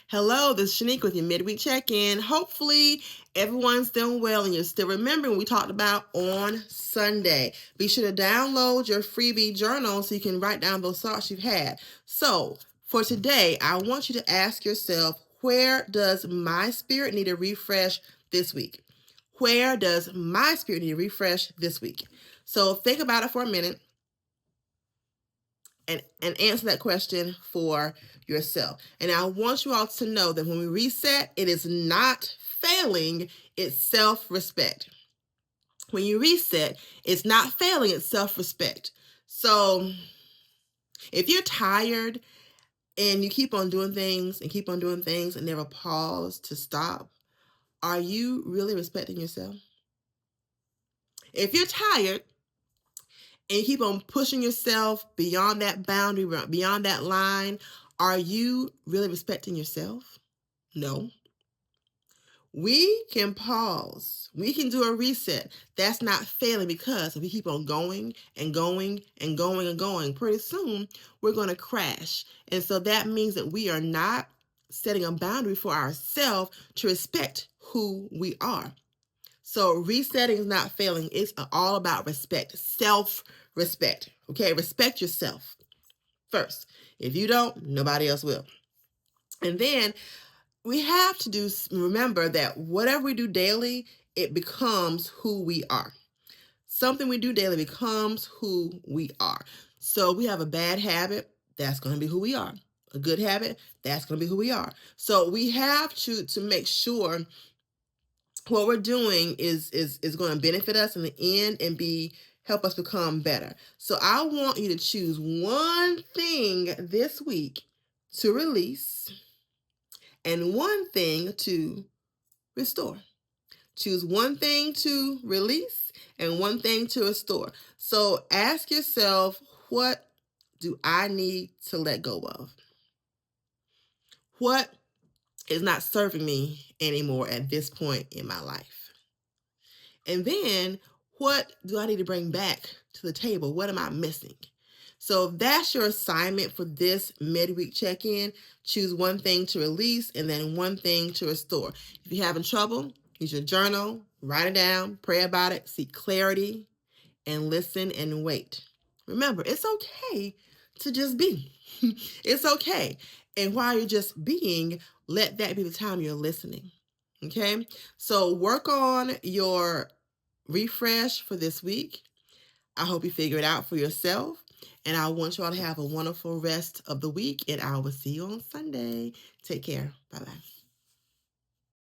Hello, this is Shanique with your midweek check-in. Hopefully, everyone's doing well and you're still remembering what we talked about on Sunday. Be sure to download your freebie journal so you can write down those thoughts you've had. So, for today, I want you to ask yourself, where does my spirit need a refresh this week? Where does my spirit need a refresh this week? So, think about it for a minute and answer that question for yourself. And I want you all to know that when we reset, it is not failing, it's self-respect. When you reset, it's not failing, it's self-respect. So if you're tired and you keep on doing things and keep on doing things and never pause to stop, are you really respecting yourself? If you're tired and you keep on pushing yourself beyond that boundary, beyond that line, are you really respecting yourself? No. We can pause. We can do a reset. That's not failing, because if we keep on going and going and going and going, pretty soon we're going to crash. And so that means that we are not setting a boundary for ourselves to respect who we are. So resetting is not failing. It's all about respect, self-respect. Okay, respect yourself first. If you don't, nobody else will. And then we have to remember that whatever we do daily, it becomes who we are. Something we do daily becomes who we are. So we have a bad habit, that's going to be who we are. A good habit, that's going to be who we are. So we have to make sure what we're doing is going to benefit us in the end and help us become better. So I want you to choose one thing this week to release and one thing to restore. Choose one thing to release and one thing to restore. So ask yourself, what do I need to let go of? What is not serving me anymore at this point in my life? And then, what do I need to bring back to the table? What am I missing? So that's your assignment for this midweek check-in. Choose one thing to release and then one thing to restore. If you're having trouble, use your journal, write it down, pray about it, seek clarity, and listen and wait. Remember, it's okay to just be. It's okay. And while you're just being, let that be the time you're listening. Okay? So work on your refresh for this week. I hope you figure it out for yourself. And I want you all to have a wonderful rest of the week. And I will see you on Sunday. Take care. Bye-bye.